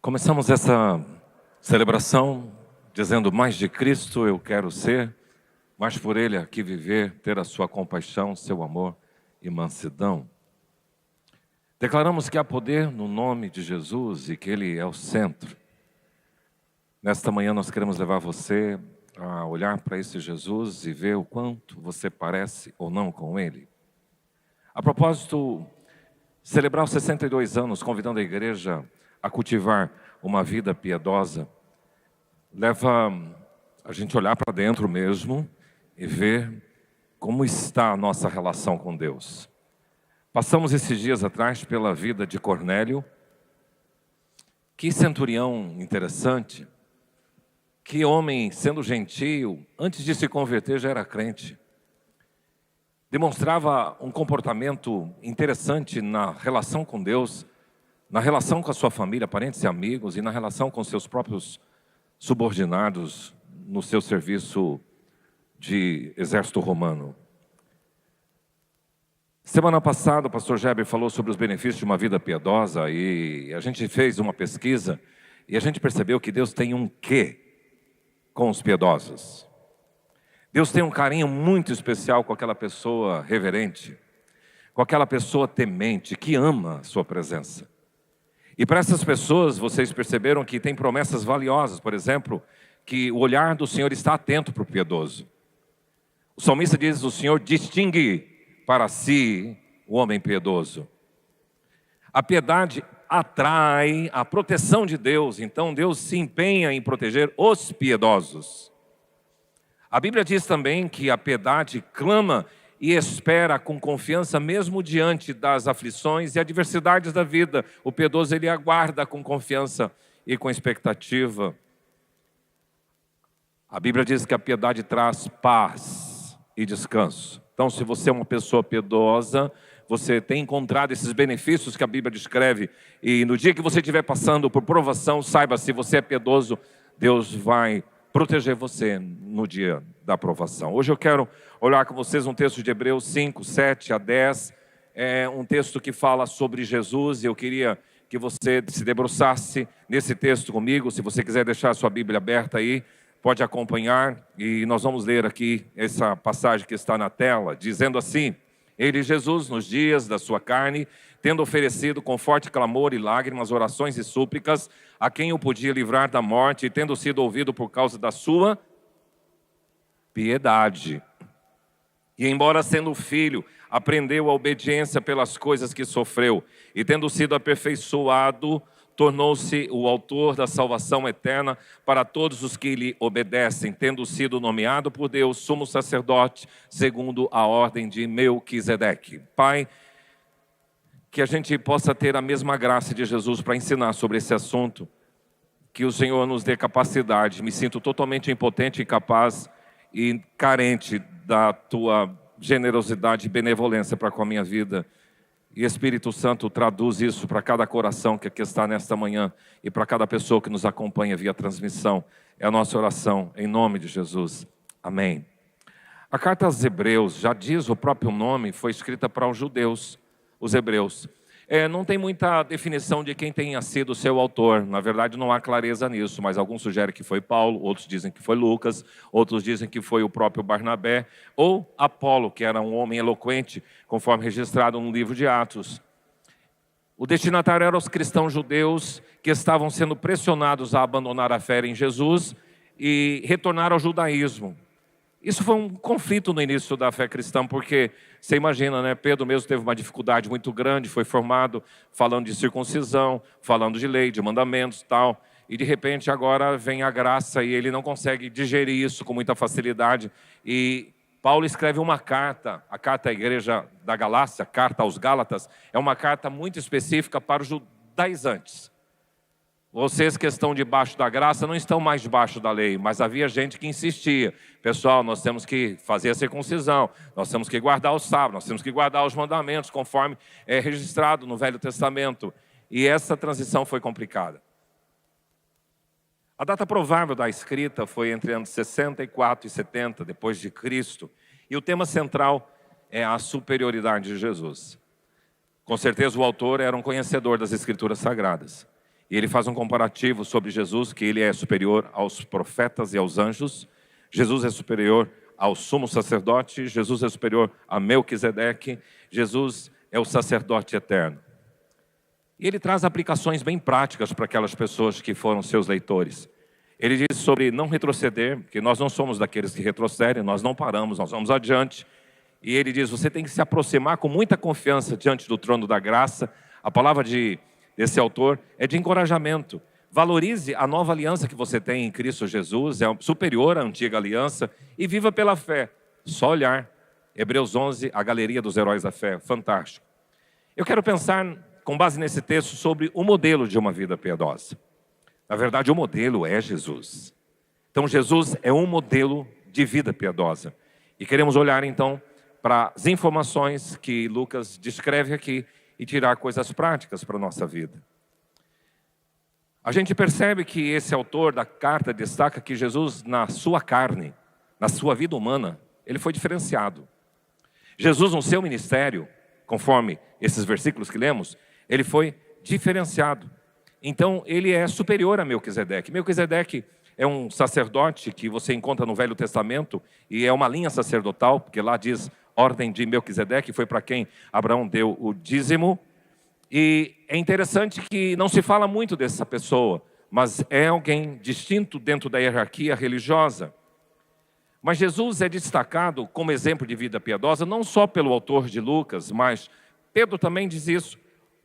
Começamos essa celebração dizendo: mais de Cristo eu quero ser, mais por Ele aqui viver, ter a sua compaixão, seu amor e mansidão. Declaramos que há poder no nome de Jesus e que Ele é o centro. Nesta manhã nós queremos levar você a olhar para esse Jesus e ver o quanto você parece ou não com Ele. A propósito, celebrar os 62 anos, convidando a igreja a cultivar uma vida piedosa, leva a gente a olhar para dentro mesmo e ver como está a nossa relação com Deus. Passamos esses dias atrás pela vida de Cornélio. Que centurião interessante, que homem, sendo gentio, antes de se converter já era crente. Demonstrava um comportamento interessante na relação com Deus, na relação com a sua família, parentes e amigos, e na relação com seus próprios subordinados no seu serviço de exército romano. Semana passada o pastor Geber falou sobre os benefícios de uma vida piedosa e a gente fez uma pesquisa e a gente percebeu que Deus tem um quê com os piedosos. Deus tem um carinho muito especial com aquela pessoa reverente, com aquela pessoa temente, que ama a sua presença. E para essas pessoas, vocês perceberam que tem promessas valiosas, por exemplo, que o olhar do Senhor está atento para o piedoso. O salmista diz: o Senhor distingue para si o homem piedoso. A piedade atrai a proteção de Deus, então Deus se empenha em proteger os piedosos. A Bíblia diz também que a piedade clama e espera com confiança mesmo diante das aflições e adversidades da vida. O piedoso, ele aguarda com confiança e com expectativa. A Bíblia diz que a piedade traz paz e descanso. Então, se você é uma pessoa piedosa, você tem encontrado esses benefícios que a Bíblia descreve, e no dia que você estiver passando por provação, saiba, se você é piedoso, Deus vai proteger você no dia da provação. Hoje eu quero olhar com vocês um texto de Hebreus 5, 7 a 10. É um texto que fala sobre Jesus, e eu queria que você se debruçasse nesse texto comigo. Se você quiser deixar a sua Bíblia aberta aí, pode acompanhar, e nós vamos ler aqui essa passagem que está na tela, dizendo assim: Ele, Jesus, nos dias da sua carne, tendo oferecido com forte clamor e lágrimas, orações e súplicas, a quem o podia livrar da morte, e tendo sido ouvido por causa da sua piedade. E embora sendo filho, aprendeu a obediência pelas coisas que sofreu, e tendo sido aperfeiçoado, tornou-se o autor da salvação eterna para todos os que lhe obedecem, tendo sido nomeado por Deus sumo sacerdote, segundo a ordem de Melquisedeque. Pai, que a gente possa ter a mesma graça de Jesus para ensinar sobre esse assunto, que o Senhor nos dê capacidade. Me sinto totalmente impotente, incapaz e carente da Tua generosidade e benevolência para com a minha vida. E Espírito Santo, traduz isso para cada coração que aqui está nesta manhã e para cada pessoa que nos acompanha via transmissão. É a nossa oração, em nome de Jesus. Amém. A carta aos Hebreus, já diz o próprio nome, foi escrita para os judeus, os hebreus. Não tem muita definição de quem tenha sido o seu autor. Na verdade, não há clareza nisso, mas alguns sugerem que foi Paulo, outros dizem que foi Lucas, outros dizem que foi o próprio Barnabé, ou Apolo, que era um homem eloquente, conforme registrado no livro de Atos. O destinatário eram os cristãos judeus que estavam sendo pressionados a abandonar a fé em Jesus e retornar ao judaísmo. Isso foi um conflito no início da fé cristã, porque você imagina, né? Pedro mesmo teve uma dificuldade muito grande, foi formado falando de circuncisão, falando de lei, de mandamentos e tal, e de repente agora vem a graça e ele não consegue digerir isso com muita facilidade. E Paulo escreve uma carta, a carta à igreja da Galácia, a carta aos Gálatas, é uma carta muito específica para os judaizantes. Vocês que estão debaixo da graça não estão mais debaixo da lei, mas havia gente que insistia. Pessoal, nós temos que fazer a circuncisão, nós temos que guardar o sábado, nós temos que guardar os mandamentos, conforme é registrado no Velho Testamento. E essa transição foi complicada. A data provável da escrita foi entre anos 64 e 70 depois de Cristo. E o tema central é a superioridade de Jesus. Com certeza o autor era um conhecedor das Escrituras Sagradas. E ele faz um comparativo sobre Jesus, que ele é superior aos profetas e aos anjos. Jesus é superior ao sumo sacerdote. Jesus é superior a Melquisedeque. Jesus é o sacerdote eterno. E ele traz aplicações bem práticas para aquelas pessoas que foram seus leitores. Ele diz sobre não retroceder, que nós não somos daqueles que retrocedem, nós não paramos, nós vamos adiante. E ele diz, você tem que se aproximar com muita confiança diante do trono da graça. A palavra desse autor é de encorajamento. Valorize a nova aliança que você tem em Cristo Jesus, é superior à antiga aliança, e viva pela fé. Só olhar, Hebreus 11, a galeria dos heróis da fé, fantástico. Eu quero pensar, com base nesse texto, sobre o modelo de uma vida piedosa. Na verdade, o modelo é Jesus. Então, Jesus é um modelo de vida piedosa. E queremos olhar, então, para as informações que Lucas descreve aqui e tirar coisas práticas para a nossa vida. A gente percebe que esse autor da carta destaca que Jesus, na sua carne, na sua vida humana, ele foi diferenciado. Jesus, no seu ministério, conforme esses versículos que lemos, ele foi diferenciado. Então, ele é superior a Melquisedeque. Melquisedeque é um sacerdote que você encontra no Velho Testamento e é uma linha sacerdotal, porque lá diz ordem de Melquisedeque, foi para quem Abraão deu o dízimo. E é interessante que não se fala muito dessa pessoa, mas é alguém distinto dentro da hierarquia religiosa. Mas Jesus é destacado como exemplo de vida piedosa, não só pelo autor de Lucas, mas Pedro também diz isso.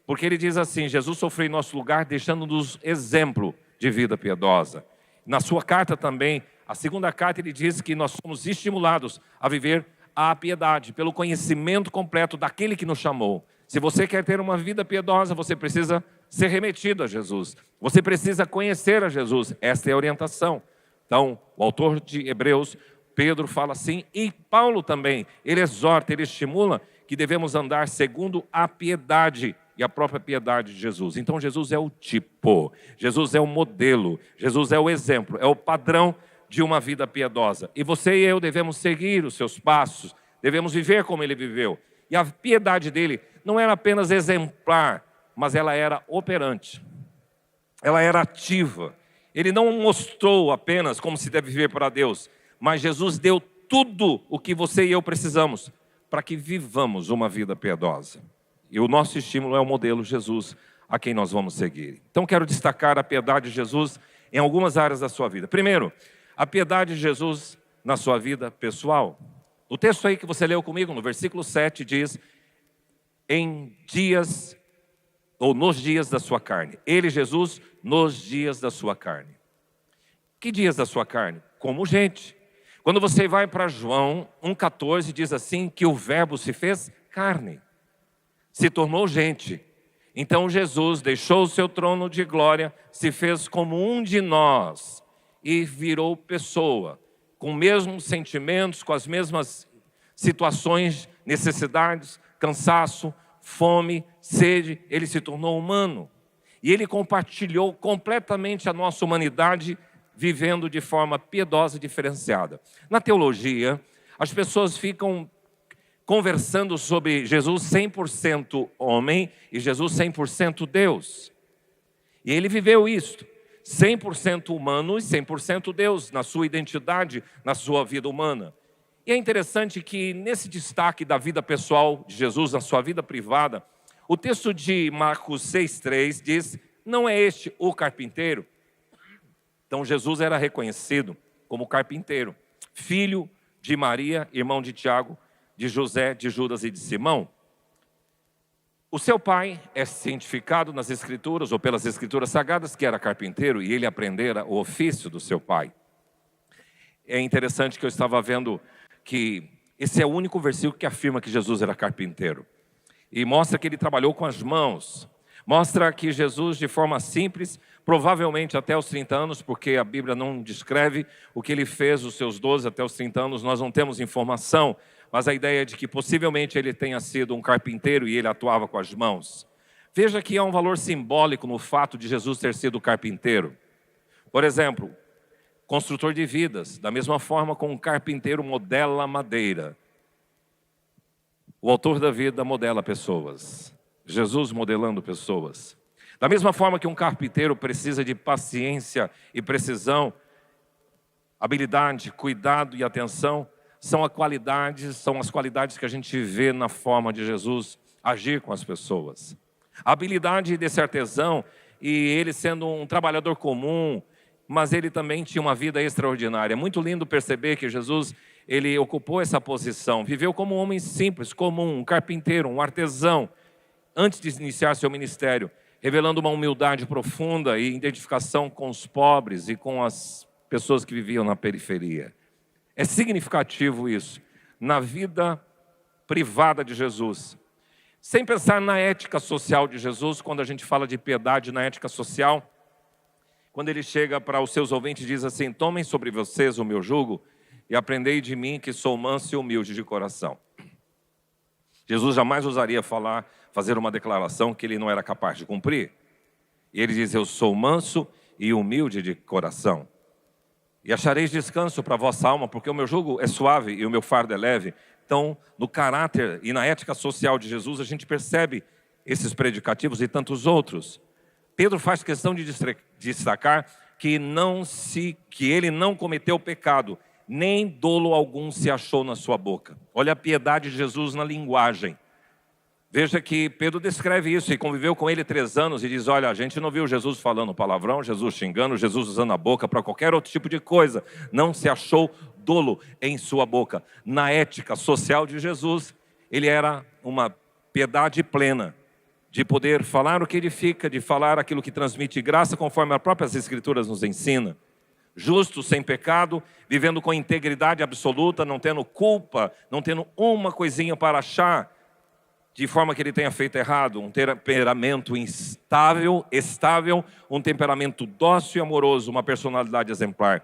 Porque ele diz assim, Jesus sofreu em nosso lugar, deixando-nos exemplo de vida piedosa. Na sua carta também, a segunda carta, ele diz que nós somos estimulados a viver a piedade, pelo conhecimento completo daquele que nos chamou. Se você quer ter uma vida piedosa, você precisa ser remetido a Jesus. Você precisa conhecer a Jesus. Esta é a orientação. Então, o autor de Hebreus, Pedro, fala assim, e Paulo também, ele exorta, ele estimula que devemos andar segundo a piedade e a própria piedade de Jesus. Então Jesus é o tipo, Jesus é o modelo, Jesus é o exemplo, é o padrão de uma vida piedosa. E você e eu devemos seguir os seus passos, devemos viver como ele viveu. E a piedade dele não era apenas exemplar, mas ela era operante, ela era ativa. Ele não mostrou apenas como se deve viver para Deus, mas Jesus deu tudo o que você e eu precisamos para que vivamos uma vida piedosa. E o nosso estímulo é o modelo Jesus, a quem nós vamos seguir. Então quero destacar a piedade de Jesus em algumas áreas da sua vida. Primeiro, a piedade de Jesus na sua vida pessoal. O texto aí que você leu comigo, no versículo 7, diz, em dias, ou nos dias da sua carne. Ele, Jesus, nos dias da sua carne. Que dias da sua carne? Como gente. Quando você vai para João 1,14, diz assim, que o verbo se fez carne. Se tornou gente. Então Jesus deixou o seu trono de glória, se fez como um de nós e virou pessoa, com os mesmos sentimentos, com as mesmas situações, necessidades, cansaço, fome, sede. Ele se tornou humano e ele compartilhou completamente a nossa humanidade, vivendo de forma piedosa e diferenciada. Na teologia, as pessoas ficam conversando sobre Jesus 100% homem e Jesus 100% Deus. E ele viveu isto, 100% humano e 100% Deus, na sua identidade, na sua vida humana. E é interessante que nesse destaque da vida pessoal de Jesus, na sua vida privada, o texto de Marcos 6,3 diz, não é este o carpinteiro? Então Jesus era reconhecido como carpinteiro, filho de Maria, irmão de Tiago, de José, de Judas e de Simão. O seu pai é cientificado nas escrituras, ou pelas escrituras sagradas, que era carpinteiro, e ele aprendera o ofício do seu pai. É interessante que eu estava vendo que esse é o único versículo que afirma que Jesus era carpinteiro. E mostra que ele trabalhou com as mãos. Mostra que Jesus, de forma simples, provavelmente até os 30 anos, porque a Bíblia não descreve o que ele fez os seus 12 até os 30 anos, nós não temos informação, mas a ideia é de que possivelmente ele tenha sido um carpinteiro e ele atuava com as mãos. Veja que há um valor simbólico no fato de Jesus ter sido carpinteiro. Por exemplo, construtor de vidas, da mesma forma como um carpinteiro modela madeira. O autor da vida modela pessoas. Jesus modelando pessoas. Da mesma forma que um carpinteiro precisa de paciência e precisão, habilidade, cuidado e atenção, são as qualidades que a gente vê na forma de Jesus agir com as pessoas. A habilidade desse artesão, e ele sendo um trabalhador comum, mas ele também tinha uma vida extraordinária. É muito lindo perceber que Jesus, ele ocupou essa posição, viveu como um homem simples, comum, um carpinteiro, um artesão, antes de iniciar seu ministério, revelando uma humildade profunda e identificação com os pobres e com as pessoas que viviam na periferia. É significativo isso, na vida privada de Jesus. Sem pensar na ética social de Jesus, quando a gente fala de piedade na ética social, quando ele chega para os seus ouvintes e diz assim: tomem sobre vocês o meu jugo e aprendei de mim que sou manso e humilde de coração. Jesus jamais ousaria fazer uma declaração que ele não era capaz de cumprir. E ele diz: eu sou manso e humilde de coração. E achareis descanso para a vossa alma, porque o meu jugo é suave e o meu fardo é leve. Então, no caráter e na ética social de Jesus, a gente percebe esses predicativos e tantos outros. Pedro faz questão de destacar que ele não cometeu pecado, nem dolo algum se achou na sua boca. Olha a piedade de Jesus na linguagem. Veja que Pedro descreve isso e conviveu com ele 3 anos e diz: olha, a gente não viu Jesus falando palavrão, Jesus xingando, Jesus usando a boca para qualquer outro tipo de coisa. Não se achou dolo em sua boca. Na ética social de Jesus, ele era uma piedade plena, de poder falar o que edifica, de falar aquilo que transmite graça, conforme as próprias Escrituras nos ensinam. Justo, sem pecado, vivendo com integridade absoluta, não tendo culpa, não tendo uma coisinha para achar, de forma que ele tenha feito errado, um temperamento estável, um temperamento dócil e amoroso, uma personalidade exemplar.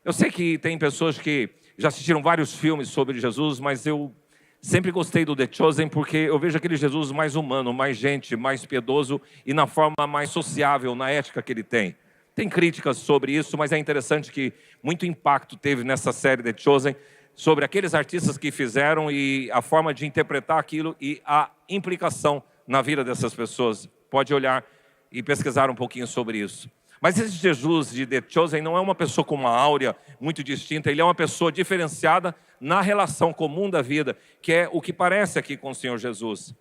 Eu sei que tem pessoas que já assistiram vários filmes sobre Jesus, mas eu sempre gostei do The Chosen porque eu vejo aquele Jesus mais humano, mais gente, mais piedoso e na forma mais sociável, na ética que ele tem. Tem críticas sobre isso, mas é interessante que muito impacto teve nessa série The Chosen sobre aqueles artistas que fizeram e a forma de interpretar aquilo e a implicação na vida dessas pessoas. Pode olhar e pesquisar um pouquinho sobre isso. Mas esse Jesus de The Chosen não é uma pessoa com uma áurea muito distinta, ele é uma pessoa diferenciada na relação comum da vida, que é o que parece aqui com o Senhor Jesus.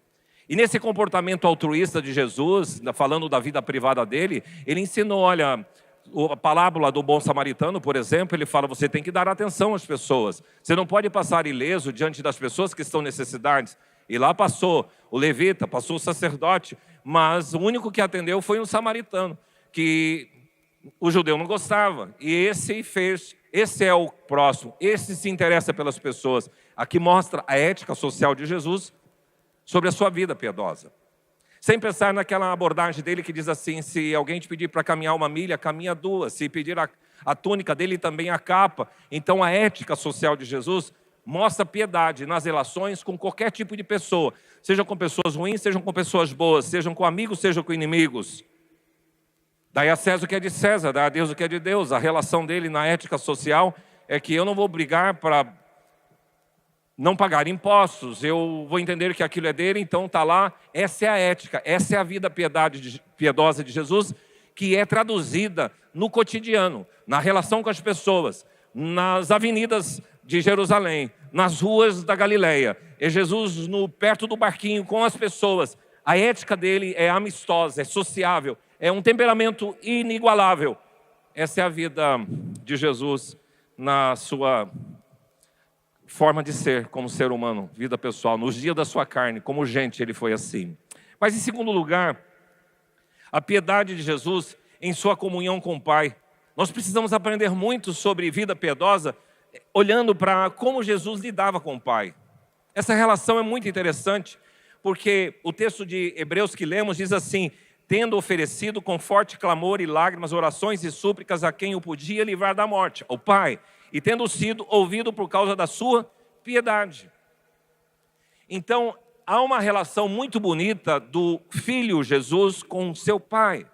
E nesse comportamento altruísta de Jesus, falando da vida privada dele, ele ensinou, olha, a parábola do bom samaritano, por exemplo, ele fala: você tem que dar atenção às pessoas. Você não pode passar ileso diante das pessoas que estão necessidades. E lá passou o levita, passou o sacerdote, mas o único que atendeu foi um samaritano, que o judeu não gostava. E esse é o próximo, esse se interessa pelas pessoas. Aqui mostra a ética social de Jesus sobre a sua vida piedosa. Sem pensar naquela abordagem dele que diz assim: se alguém te pedir para caminhar 1 milha, caminha 2. Se pedir a túnica dele, também a capa. Então a ética social de Jesus mostra piedade nas relações com qualquer tipo de pessoa. Sejam com pessoas ruins, sejam com pessoas boas, sejam com amigos, sejam com inimigos. Dai a César o que é de César, dai a Deus o que é de Deus. A relação dele na ética social é que eu não vou brigar para não pagar impostos, eu vou entender que aquilo é dele, então está lá. Essa é a ética, essa é a vida piedosa de Jesus, que é traduzida no cotidiano, na relação com as pessoas, nas avenidas de Jerusalém, nas ruas da Galileia. É Jesus perto do barquinho com as pessoas. A ética dele é amistosa, é sociável, é um temperamento inigualável. Essa é a vida de Jesus na sua forma de ser como ser humano, vida pessoal, nos dias da sua carne, como gente ele foi assim. Mas em segundo lugar, a piedade de Jesus em sua comunhão com o Pai. Nós precisamos aprender muito sobre vida piedosa, olhando para como Jesus lidava com o Pai. Essa relação é muito interessante, porque o texto de Hebreus que lemos diz assim: tendo oferecido com forte clamor e lágrimas, orações e súplicas a quem o podia livrar da morte, o Pai, e tendo sido ouvido por causa da sua piedade. Então, há uma relação muito bonita do Filho Jesus com seu Pai.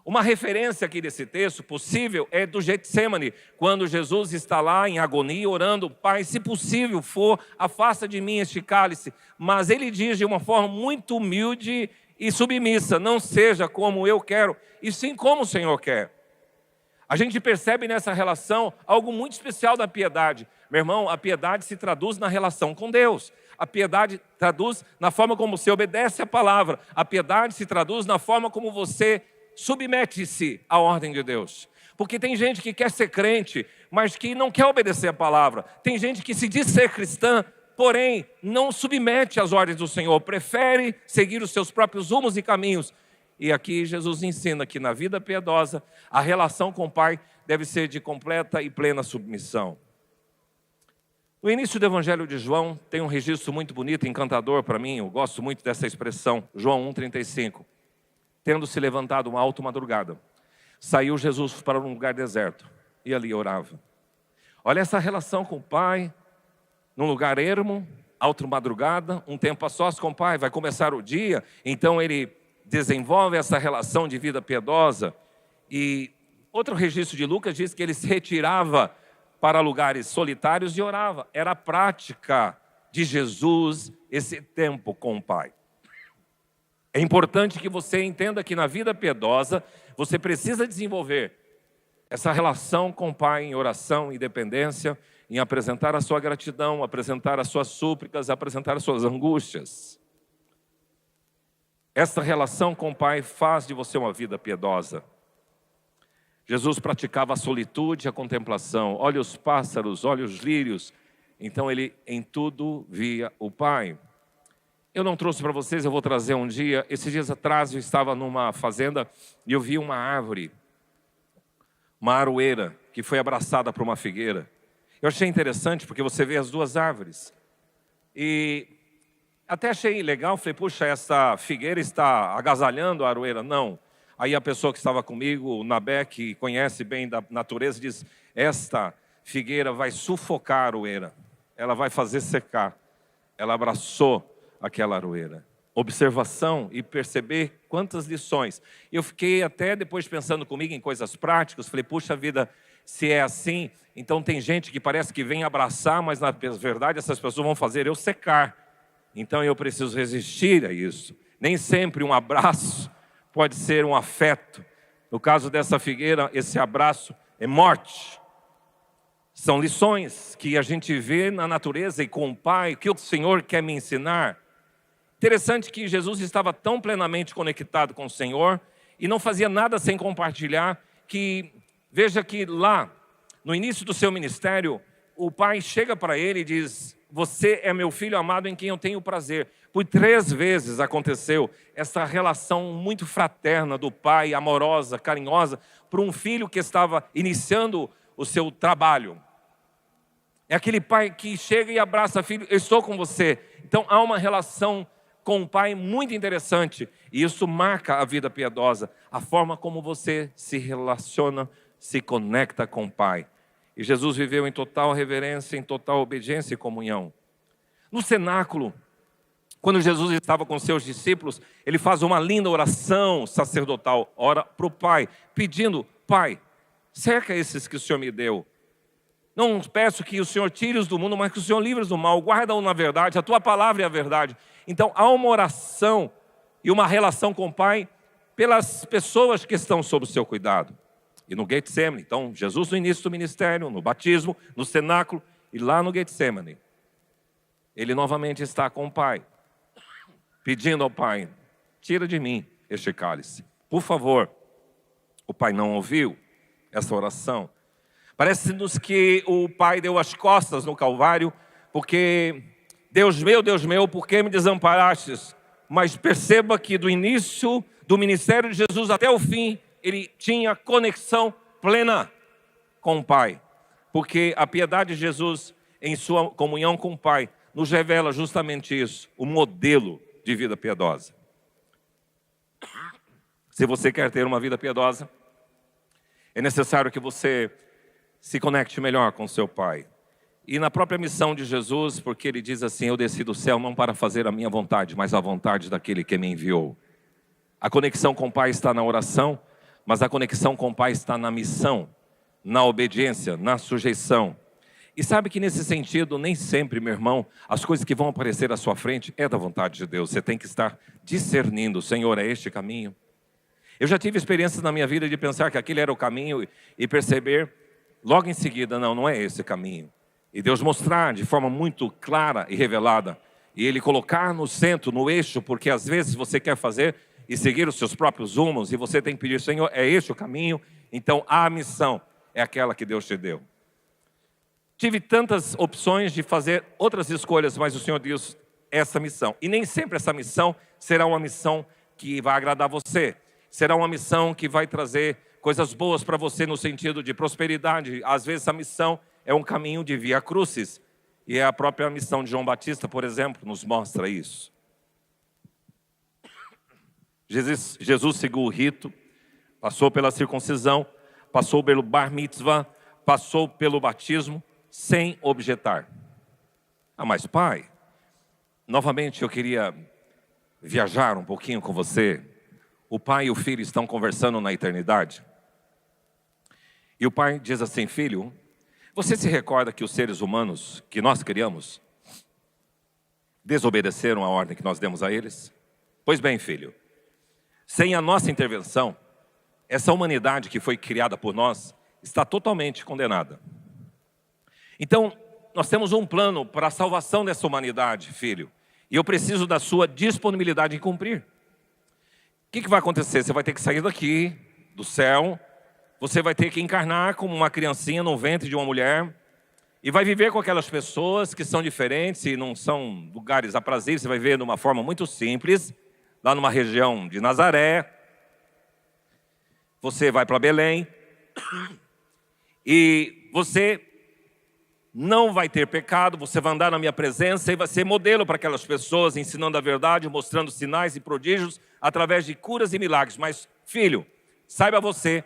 Uma referência aqui desse texto possível é do Getsêmani, quando Jesus está lá em agonia, orando: Pai, se possível for, afasta de mim este cálice. Mas ele diz de uma forma muito humilde e submissa, não seja como eu quero, e sim como o Senhor quer. A gente percebe nessa relação algo muito especial da piedade. Meu irmão, a piedade se traduz na relação com Deus. A piedade traduz na forma como você obedece a palavra. A piedade se traduz na forma como você submete-se à ordem de Deus. Porque tem gente que quer ser crente, mas que não quer obedecer a palavra. Tem gente que se diz ser cristã, porém não submete às ordens do Senhor, prefere seguir os seus próprios rumos e caminhos. E aqui Jesus ensina que na vida piedosa, a relação com o Pai deve ser de completa e plena submissão. No início do Evangelho de João, tem um registro muito bonito, encantador para mim, eu gosto muito dessa expressão, João 1,35. Tendo se levantado uma alta madrugada, saiu Jesus para um lugar deserto e ali orava. Olha essa relação com o Pai, num lugar ermo, alta madrugada, um tempo a sós com o Pai, vai começar o dia, então ele desenvolve essa relação de vida piedosa. E outro registro de Lucas diz que ele se retirava para lugares solitários e orava. Era a prática de Jesus esse tempo com o Pai. É importante que você entenda que na vida piedosa você precisa desenvolver essa relação com o Pai em oração e dependência, em apresentar a sua gratidão, apresentar as suas súplicas, apresentar as suas angústias. Essa relação com o Pai faz de você uma vida piedosa. Jesus praticava a solitude e a contemplação. Olha os pássaros, olha os lírios. Então ele em tudo via o Pai. Eu não trouxe para vocês, eu vou trazer um dia. Esses dias atrás eu estava numa fazenda e eu vi uma árvore, uma aroeira, que foi abraçada por uma figueira. Eu achei interessante porque você vê as duas árvores. E até achei legal, falei, puxa, essa figueira está agasalhando a aroeira. Não. Aí a pessoa que estava comigo, o Nabé, que conhece bem da natureza, diz, esta figueira vai sufocar a aroeira. Ela vai fazer secar. Ela abraçou aquela aroeira. Observação e perceber quantas lições. Eu fiquei até depois pensando comigo em coisas práticas. Falei, puxa vida, se é assim, então tem gente que parece que vem abraçar, mas na verdade essas pessoas vão fazer eu secar. Então eu preciso resistir a isso. Nem sempre um abraço pode ser um afeto. No caso dessa figueira, esse abraço é morte. São lições que a gente vê na natureza e com o Pai, que o Senhor quer me ensinar. Interessante que Jesus estava tão plenamente conectado com o Senhor e não fazia nada sem compartilhar, que veja que lá, no início do seu ministério, o Pai chega para ele e diz, você é meu filho amado em quem eu tenho prazer. Por 3 vezes aconteceu essa relação muito fraterna do pai, amorosa, carinhosa, para um filho que estava iniciando o seu trabalho. É aquele pai que chega e abraça filho, eu estou com você. Então há uma relação com o Pai muito interessante, e isso marca a vida piedosa, a forma como você se relaciona, se conecta com o Pai. E Jesus viveu em total reverência, em total obediência e comunhão. No cenáculo, quando Jesus estava com seus discípulos, ele faz uma linda oração sacerdotal, ora para o Pai, pedindo, Pai, cerca esses que o Senhor me deu. Não peço que o Senhor tire-os do mundo, mas que o Senhor livre-os do mal. Guarda-os na verdade, a Tua palavra é a verdade. Então, há uma oração e uma relação com o Pai pelas pessoas que estão sob o seu cuidado. E no Getsemane, então, Jesus no início do ministério, no batismo, no cenáculo e lá no Getsemane, ele novamente está com o Pai, pedindo ao Pai, tira de mim este cálice. Por favor, o Pai não ouviu essa oração. Parece-nos que o Pai deu as costas no Calvário, porque Deus meu, por que me desamparastes? Mas perceba que do início do ministério de Jesus até o fim, ele tinha conexão plena com o Pai. Porque a piedade de Jesus, em sua comunhão com o Pai, nos revela justamente isso, o modelo de vida piedosa. Se você quer ter uma vida piedosa, é necessário que você se conecte melhor com seu Pai. E na própria missão de Jesus, porque ele diz assim, eu desci do céu não para fazer a minha vontade, mas a vontade daquele que me enviou. A conexão com o Pai está na oração, mas a conexão com o Pai está na missão, na obediência, na sujeição. E sabe que nesse sentido, nem sempre, meu irmão, as coisas que vão aparecer à sua frente é da vontade de Deus. Você tem que estar discernindo, Senhor, é este caminho? Eu já tive experiências na minha vida de pensar que aquele era o caminho e perceber logo em seguida, não é esse caminho. E Deus mostrar de forma muito clara e revelada. E Ele colocar no centro, no eixo, porque às vezes você quer fazer e seguir os seus próprios rumos e você tem que pedir, Senhor, é este o caminho? Então a missão é aquela que Deus te deu. Tive tantas opções de fazer outras escolhas, mas o Senhor diz essa missão. E nem sempre essa missão será uma missão que vai agradar você. Será uma missão que vai trazer coisas boas para você no sentido de prosperidade. Às vezes a missão é um caminho de via crucis. E é a própria missão de João Batista, por exemplo, nos mostra isso. Jesus seguiu o rito, passou pela circuncisão, passou pelo bar mitzvah, passou pelo batismo, sem objetar. Mas pai, novamente eu queria viajar um pouquinho com você. O pai e o filho estão conversando na eternidade. E o pai diz assim, filho, você se recorda que os seres humanos que nós criamos desobedeceram a ordem que nós demos a eles? Pois bem, filho, sem a nossa intervenção, essa humanidade que foi criada por nós está totalmente condenada. Então, nós temos um plano para a salvação dessa humanidade, filho. E eu preciso da sua disponibilidade em cumprir. O que vai acontecer? Você vai ter que sair daqui, do céu. Você vai ter que encarnar como uma criancinha no ventre de uma mulher. E vai viver com aquelas pessoas que são diferentes e não são lugares aprazíveis. Você vai ver de uma forma muito simples, lá numa região de Nazaré. Você vai para Belém. E você não vai ter pecado, você vai andar na minha presença e vai ser modelo para aquelas pessoas, ensinando a verdade, mostrando sinais e prodígios através de curas e milagres. Mas, filho, saiba você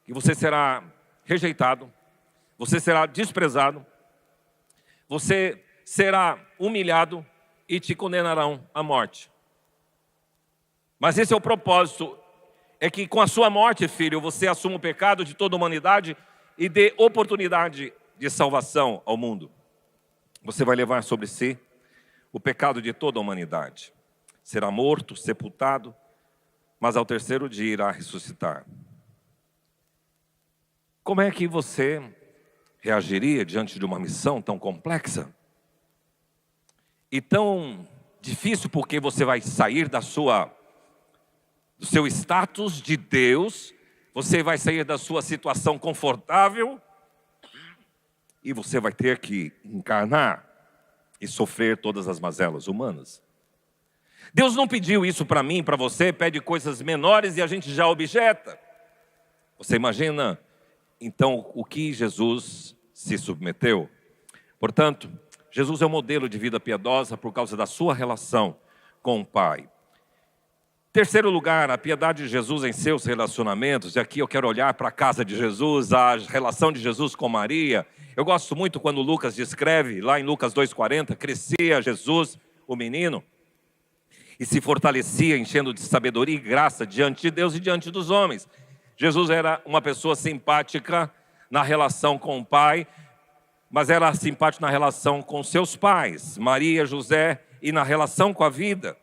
que você será rejeitado, você será desprezado, você será humilhado e te condenarão à morte. Mas esse é o propósito, é que com a sua morte, filho, você assuma o pecado de toda a humanidade e dê oportunidade de salvação ao mundo. Você vai levar sobre si o pecado de toda a humanidade. Será morto, sepultado, mas ao terceiro dia irá ressuscitar. Como é que você reagiria diante de uma missão tão complexa? E tão difícil, porque você vai sair do seu status de Deus, você vai sair da sua situação confortável, e você vai ter que encarnar e sofrer todas as mazelas humanas. Deus não pediu isso para mim, para você, pede coisas menores e a gente já objeta. Você imagina, então, o que Jesus se submeteu? Portanto, Jesus é um modelo de vida piedosa por causa da sua relação com o Pai. Terceiro lugar, a piedade de Jesus em seus relacionamentos. E aqui eu quero olhar para a casa de Jesus, a relação de Jesus com Maria. Eu gosto muito quando Lucas descreve, lá em Lucas 2,40, crescia Jesus, o menino, e se fortalecia, enchendo de sabedoria e graça diante de Deus e diante dos homens. Jesus era uma pessoa simpática na relação com o Pai, mas era simpático na relação com seus pais, Maria, José, e na relação com a vida.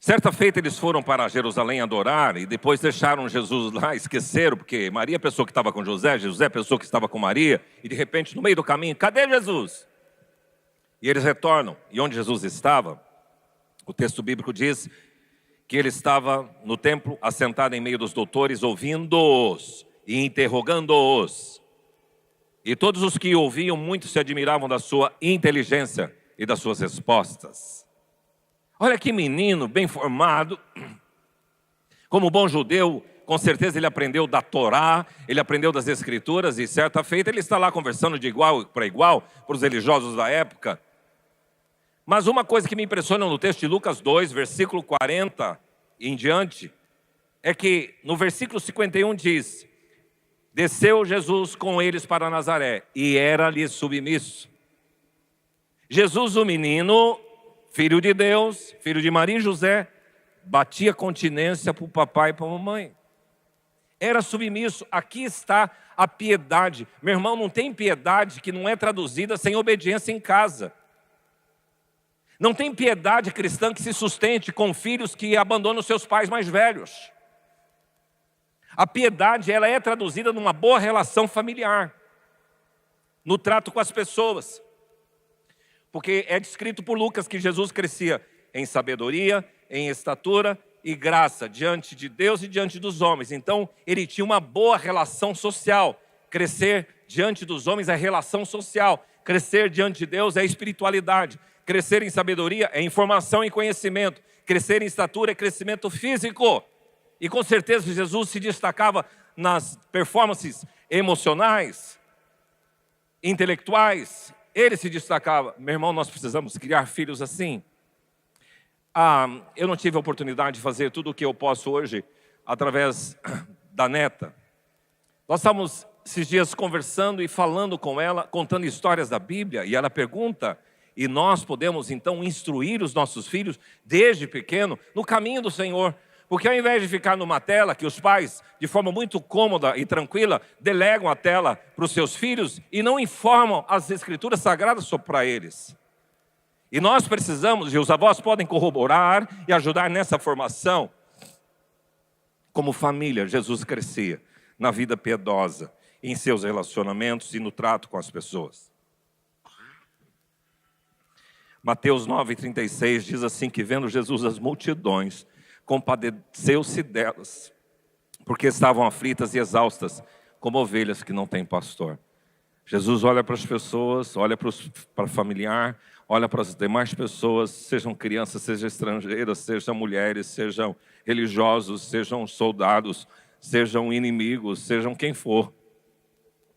Certa feita eles foram para Jerusalém adorar e depois deixaram Jesus lá, esqueceram, porque Maria pensou que estava com José, José pensou que estava com Maria, e de repente no meio do caminho, cadê Jesus? E eles retornam, e onde Jesus estava, o texto bíblico diz que ele estava no templo, assentado em meio dos doutores, ouvindo-os e interrogando-os. E todos os que ouviam, muitos se admiravam da sua inteligência e das suas respostas. Olha que menino bem formado, como bom judeu, com certeza ele aprendeu da Torá, ele aprendeu das Escrituras, e certa feita ele está lá conversando de igual para igual para os religiosos da época. Mas uma coisa que me impressiona no texto de Lucas 2, versículo 40 em diante, é que no versículo 51 diz: desceu Jesus com eles para Nazaré, e era-lhe submisso. Jesus, o menino, filho de Deus, filho de Maria e José, batia continência para o papai e para a mamãe. Era submisso. Aqui está a piedade. Meu irmão, não tem piedade que não é traduzida sem obediência em casa. Não tem piedade cristã que se sustente com filhos que abandonam seus pais mais velhos. A piedade, ela é traduzida numa boa relação familiar, no trato com as pessoas. Porque é descrito por Lucas que Jesus crescia em sabedoria, em estatura e graça diante de Deus e diante dos homens. Então, ele tinha uma boa relação social. Crescer diante dos homens é relação social. Crescer diante de Deus é espiritualidade. Crescer em sabedoria é informação e conhecimento. Crescer em estatura é crescimento físico. E com certeza Jesus se destacava nas performances emocionais, intelectuais. Ele se destacava. Meu irmão, nós precisamos criar filhos assim. Eu não tive a oportunidade de fazer tudo o que eu posso hoje através da neta. Nós estávamos esses dias conversando e falando com ela, contando histórias da Bíblia, e ela pergunta, e nós podemos então instruir os nossos filhos desde pequeno no caminho do Senhor. Porque ao invés de ficar numa tela que os pais, de forma muito cômoda e tranquila, delegam a tela para os seus filhos e não informam as Escrituras Sagradas para eles. E nós precisamos, e os avós podem corroborar e ajudar nessa formação. Como família, Jesus crescia na vida piedosa, em seus relacionamentos e no trato com as pessoas. Mateus 9,36 diz assim, que vendo Jesus as multidões, compadeceu-se delas, porque estavam aflitas e exaustas, como ovelhas que não têm pastor. Jesus olha para as pessoas, olha para o familiar, olha para as demais pessoas, sejam crianças, sejam estrangeiras, sejam mulheres, sejam religiosos, sejam soldados, sejam inimigos, sejam quem for.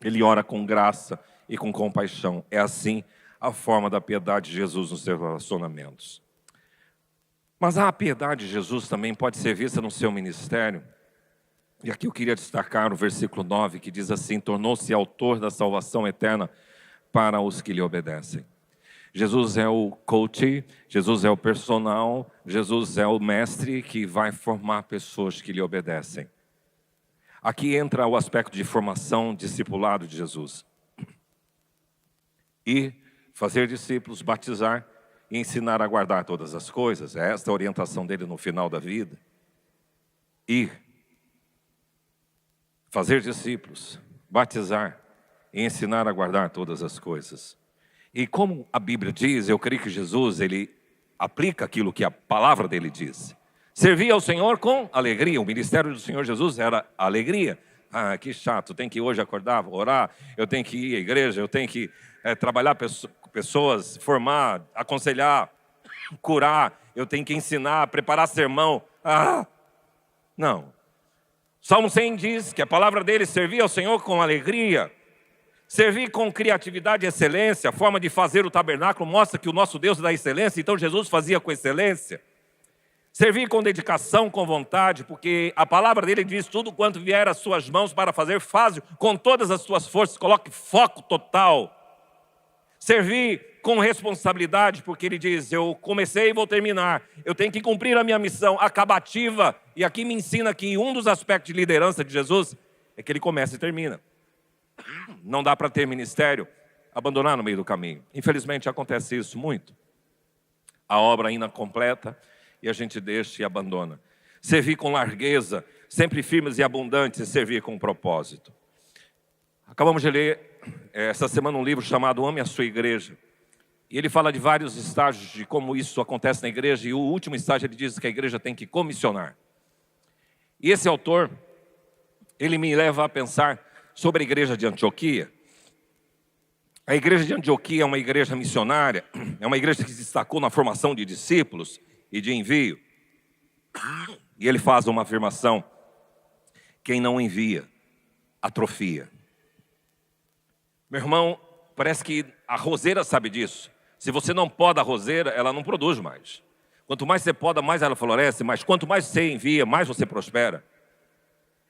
Ele ora com graça e com compaixão. É assim a forma da piedade de Jesus nos seus relacionamentos. Mas a piedade de Jesus também pode ser vista no seu ministério. E aqui eu queria destacar o versículo 9, que diz assim, tornou-se autor da salvação eterna para os que lhe obedecem. Jesus é o coach, Jesus é o personal, Jesus é o mestre que vai formar pessoas que lhe obedecem. Aqui entra o aspecto de formação, discipulado de Jesus. E fazer discípulos, batizar e ensinar a guardar todas as coisas. É esta a orientação dele no final da vida. Ir, fazer discípulos, batizar e ensinar a guardar todas as coisas. E como a Bíblia diz, eu creio que Jesus, ele aplica aquilo que a palavra dele diz. Servir ao Senhor com alegria. O ministério do Senhor Jesus era alegria. Que chato, tem que hoje acordar, orar, eu tenho que ir à igreja, eu tenho que trabalhar pessoas, formar, aconselhar, curar, eu tenho que ensinar, preparar sermão. Não. Salmo 100 diz que a palavra dele servir ao Senhor com alegria. Servir com criatividade e excelência, a forma de fazer o tabernáculo mostra que o nosso Deus dá excelência, então Jesus fazia com excelência. Servir com dedicação, com vontade, porque a palavra dele diz, tudo quanto vier às suas mãos para fazer, faz com todas as suas forças, coloque foco total. Servir com responsabilidade, porque ele diz, eu comecei e vou terminar, eu tenho que cumprir a minha missão acabativa, e aqui me ensina que um dos aspectos de liderança de Jesus é que ele começa e termina. Não dá para ter ministério, abandonar no meio do caminho. Infelizmente acontece isso muito. A obra ainda completa e a gente deixa e abandona. Servir com largueza, sempre firmes e abundantes, e servir com propósito. Acabamos de ler essa semana um livro chamado Ame a Sua Igreja. E ele fala de vários estágios de como isso acontece na igreja. E o último estágio ele diz que a igreja tem que comissionar. E esse autor, ele me leva a pensar sobre a igreja de Antioquia. A igreja de Antioquia é uma igreja missionária, é uma igreja que se destacou na formação de discípulos e de envio. E ele faz uma afirmação: quem não envia, atrofia. Meu irmão, parece que a roseira sabe disso. Se você não poda a roseira, ela não produz mais. Quanto mais você poda, mais ela floresce, mas quanto mais você envia, mais você prospera.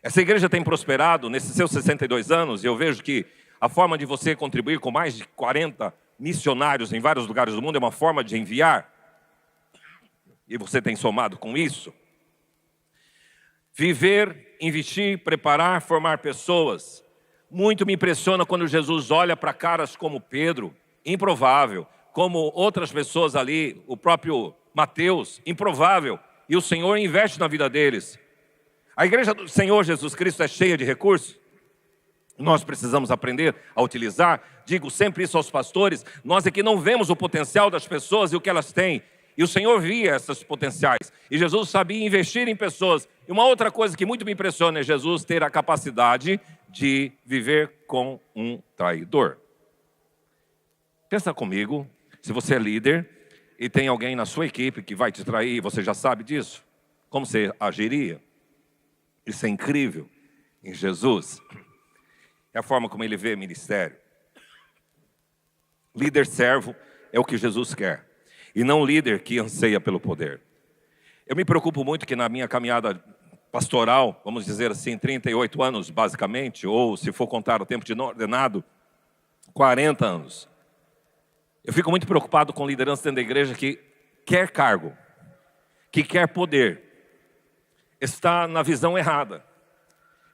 Essa igreja tem prosperado nesses seus 62 anos, e eu vejo que a forma de você contribuir com mais de 40 missionários em vários lugares do mundo é uma forma de enviar. e você tem somado com isso. Viver, investir, preparar, formar pessoas. Muito me impressiona quando Jesus olha para caras como Pedro, improvável, como outras pessoas ali, o próprio Mateus, improvável, e o Senhor investe na vida deles. A igreja do Senhor Jesus Cristo é cheia de recursos. Nós precisamos aprender a utilizar. Digo sempre isso aos pastores. Nós aqui não vemos o potencial das pessoas e o que elas têm. E o Senhor via esses potenciais. E Jesus sabia investir em pessoas. E uma outra coisa que muito me impressiona é Jesus ter a capacidade de viver com um traidor. Pensa comigo, se você é líder e tem alguém na sua equipe que vai te trair, você já sabe disso, como você agiria? Isso é incrível em Jesus. É a forma como ele vê ministério. Líder servo é o que Jesus quer, e não líder que anseia pelo poder. Eu me preocupo muito que na minha caminhada pastoral, vamos dizer assim, 38 anos basicamente, ou se for contar o tempo de ordenado, 40 anos. Eu fico muito preocupado com liderança dentro da igreja que quer cargo, que quer poder, está na visão errada.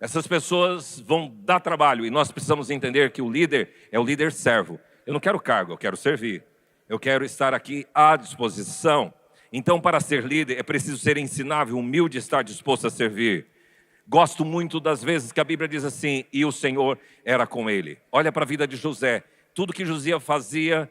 Essas pessoas vão dar trabalho e nós precisamos entender que o líder é o líder servo. Eu não quero cargo, eu quero servir. Eu quero estar aqui à disposição. Então, para ser líder, é preciso ser ensinável, humilde, estar disposto a servir. Gosto muito das vezes que a Bíblia diz assim, e o Senhor era com ele. Olha para a vida de José. Tudo que José fazia,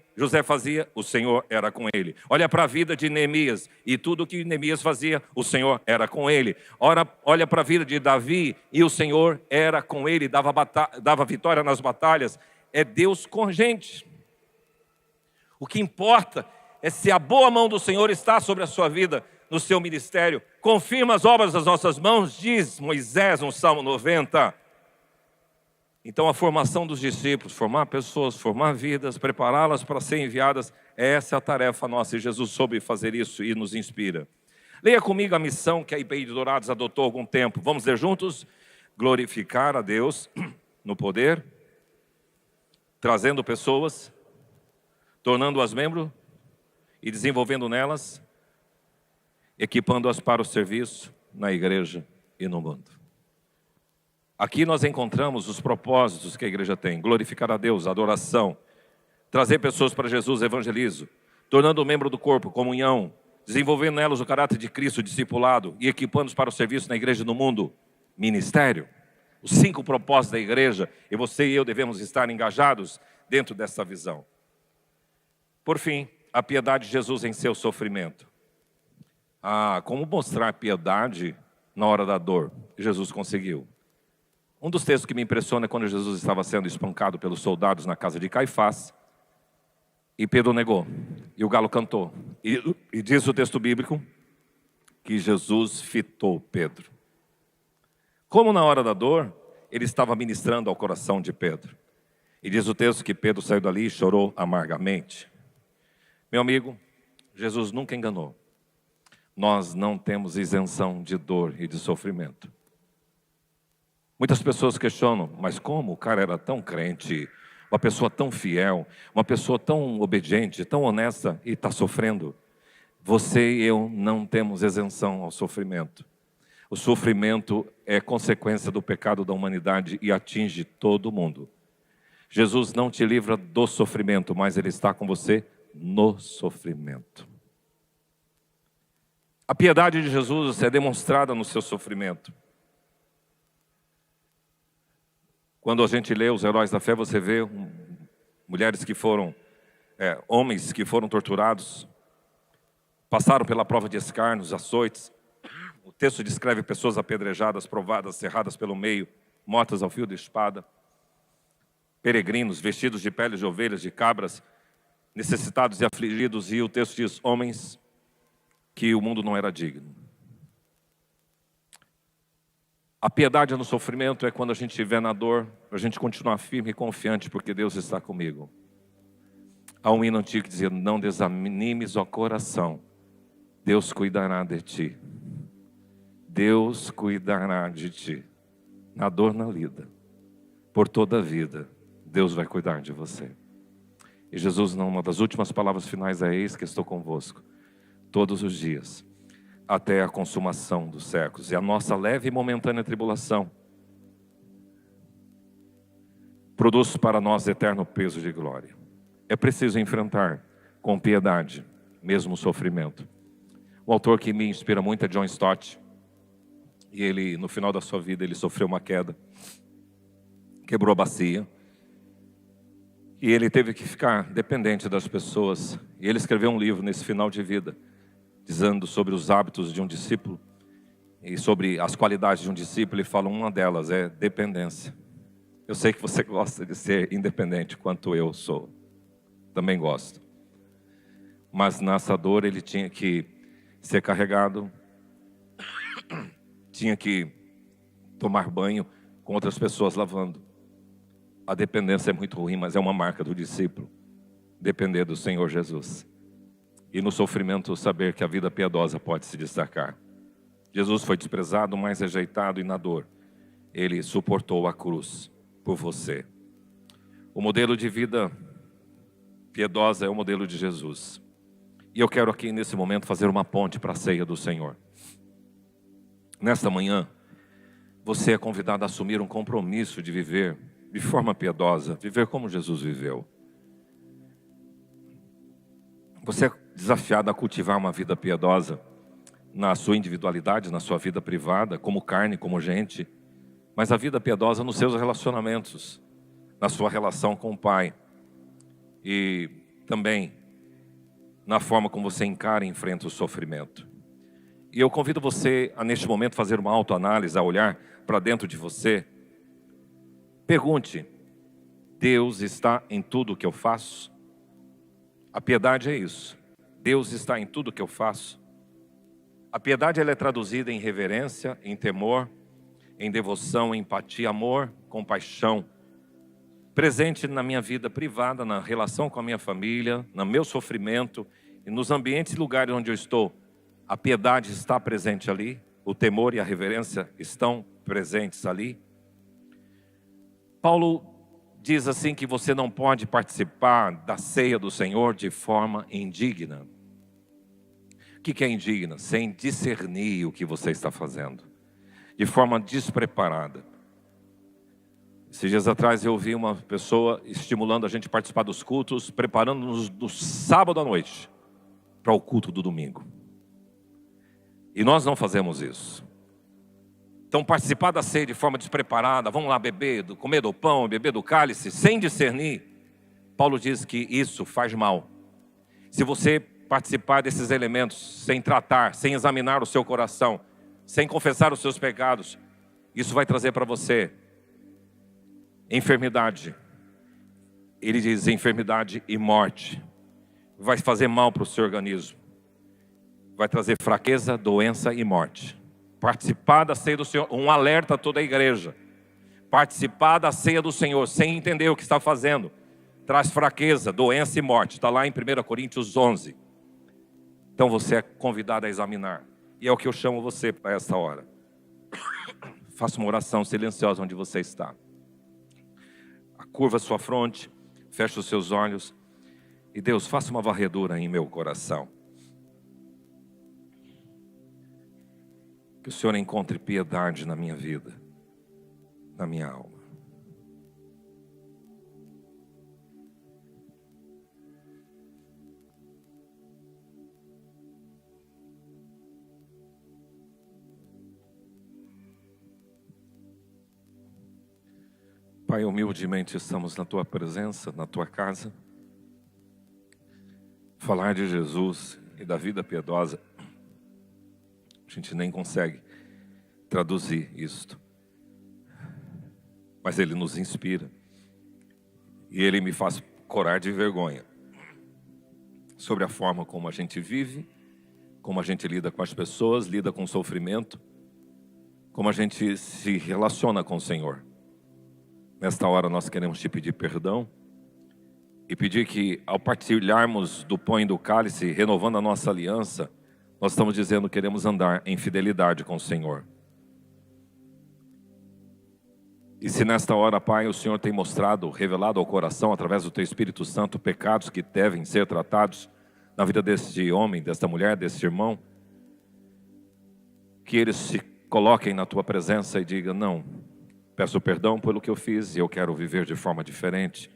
o Senhor era com ele. Olha para a vida de Neemias, e tudo que Neemias fazia, o Senhor era com ele. Olha para a vida de Davi, e o Senhor era com ele, dava vitória nas batalhas. É Deus com a gente. O que importa é se a boa mão do Senhor está sobre a sua vida, no seu ministério. Confirma as obras das nossas mãos, diz Moisés no Salmo 90. Então a formação dos discípulos, formar pessoas, formar vidas, prepará-las para serem enviadas, essa é a tarefa nossa, e Jesus soube fazer isso e nos inspira. Leia comigo a missão que a IPI de Dourados adotou há algum tempo. Vamos ler juntos? Glorificar a Deus no poder, trazendo pessoas, tornando-as membros e desenvolvendo nelas, equipando-as para o serviço na igreja e no mundo. Aqui nós encontramos os propósitos que a igreja tem: glorificar a Deus, adoração, trazer pessoas para Jesus, evangelismo, tornando o membro do corpo, comunhão, desenvolvendo nelas o caráter de Cristo, discipulado, e equipando-os para o serviço na igreja e no mundo, ministério. Os 5 propósitos da igreja, e você e eu devemos estar engajados dentro dessa visão. Por fim, a piedade de Jesus em seu sofrimento. Como mostrar piedade na hora da dor? Jesus conseguiu. Um dos textos que me impressiona é quando Jesus estava sendo espancado pelos soldados na casa de Caifás, e Pedro negou, e o galo cantou. E diz o texto bíblico que Jesus fitou Pedro. Como na hora da dor, ele estava ministrando ao coração de Pedro. E diz o texto que Pedro saiu dali e chorou amargamente. Meu amigo, Jesus nunca enganou. Nós não temos isenção de dor e de sofrimento. Muitas pessoas questionam, mas como o cara era tão crente, uma pessoa tão fiel, uma pessoa tão obediente, tão honesta e está sofrendo? Você e eu não temos isenção ao sofrimento. O sofrimento é consequência do pecado da humanidade e atinge todo mundo. Jesus não te livra do sofrimento, mas Ele está com você no sofrimento. A piedade de Jesus é demonstrada no seu sofrimento. Quando a gente lê os heróis da fé, você vê mulheres que foram, homens que foram torturados, passaram pela prova de escárnios, açoites. O texto descreve pessoas apedrejadas, provadas, cerradas pelo meio, mortas ao fio de espada. Peregrinos, vestidos de peles de ovelhas, de cabras, necessitados e afligidos. E o texto diz, homens que o mundo não era digno. A piedade no sofrimento é quando a gente estiver na dor, a gente continuar firme e confiante, porque Deus está comigo. Há um hino antigo que dizia, não desanimes o coração, Deus cuidará de ti. Deus cuidará de ti. Na dor, na lida, por toda a vida, Deus vai cuidar de você. E Jesus, uma das últimas palavras finais é, eis que estou convosco todos os dias, até a consumação dos séculos. E a nossa leve e momentânea tribulação produz para nós eterno peso de glória. É preciso enfrentar com piedade, mesmo o sofrimento. O autor que me inspira muito é John Stott. E ele, no final da sua vida, ele sofreu uma queda. Quebrou a bacia. E ele teve que ficar dependente das pessoas. E ele escreveu um livro nesse final de vida, dizendo sobre os hábitos de um discípulo e sobre as qualidades de um discípulo. Ele fala, uma delas é dependência. Eu sei que você gosta de ser independente, quanto eu sou. Também gosto. Mas nessa dor ele tinha que ser carregado, tinha que tomar banho com outras pessoas lavando. A dependência é muito ruim, mas é uma marca do discípulo. Depender do Senhor Jesus. E no sofrimento saber que a vida piedosa pode se destacar. Jesus foi desprezado, mas rejeitado, e na dor ele suportou a cruz por você. O modelo de vida piedosa é o modelo de Jesus. E eu quero aqui nesse momento fazer uma ponte para a ceia do Senhor. Nesta manhã, você é convidado a assumir um compromisso de viver de forma piedosa, viver como Jesus viveu. Você é desafiado a cultivar uma vida piedosa na sua individualidade, na sua vida privada, como carne, como gente, mas a vida piedosa nos seus relacionamentos, na sua relação com o Pai e também na forma como você encara e enfrenta o sofrimento. E eu convido você a neste momento fazer uma autoanálise, a olhar para dentro de você. Pergunte, Deus está em tudo o que eu faço? A piedade é isso. Deus está em tudo o que eu faço. A piedade ela é traduzida em reverência, em temor, em devoção, empatia, amor, compaixão. Presente na minha vida privada, na relação com a minha família, no meu sofrimento e nos ambientes e lugares onde eu estou. A piedade está presente ali, o temor e a reverência estão presentes ali. Paulo diz assim que você não pode participar da ceia do Senhor de forma indigna. O que é indigna? Sem discernir o que você está fazendo, de forma despreparada. Esses dias atrás eu ouvi uma pessoa estimulando a gente a participar dos cultos, preparando-nos do sábado à noite para o culto do domingo. E nós não fazemos isso. Então participar da ceia de forma despreparada, vamos lá beber, comer do pão, beber do cálice, sem discernir. Paulo diz que isso faz mal. Se você participar desses elementos sem tratar, sem examinar o seu coração, sem confessar os seus pecados, isso vai trazer para você enfermidade. Ele diz enfermidade e morte. Vai fazer mal para o seu organismo. Vai trazer fraqueza, doença e morte. Participar da ceia do Senhor, um alerta a toda a igreja. Participar da ceia do Senhor sem entender o que está fazendo, traz fraqueza, doença e morte. Está lá em 1 Coríntios 11. Então você é convidado a examinar. E é o que eu chamo você para essa hora. Faça uma oração silenciosa onde você está. Curva a sua fronte, feche os seus olhos. E Deus, faça uma varredura em meu coração. Que o Senhor encontre piedade na minha vida, na minha alma. Pai, humildemente estamos na Tua presença, na Tua casa. Falar de Jesus e da vida piedosa, a gente nem consegue traduzir isto. Mas Ele nos inspira. E Ele me faz corar de vergonha sobre a forma como a gente vive, como a gente lida com as pessoas, lida com o sofrimento, como a gente se relaciona com o Senhor. Nesta hora nós queremos te pedir perdão e pedir que ao partilharmos do pão e do cálice, renovando a nossa aliança, nós estamos dizendo que queremos andar em fidelidade com o Senhor. E se nesta hora, Pai, o Senhor tem mostrado, revelado ao coração, através do Teu Espírito Santo, pecados que devem ser tratados na vida deste homem, desta mulher, deste irmão, que eles se coloquem na tua presença e digam: não, peço perdão pelo que eu fiz e eu quero viver de forma diferente.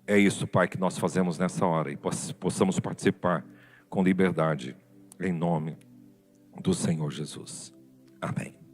É isso, Pai, que nós fazemos nessa hora e possamos participar com liberdade, em nome do Senhor Jesus. Amém.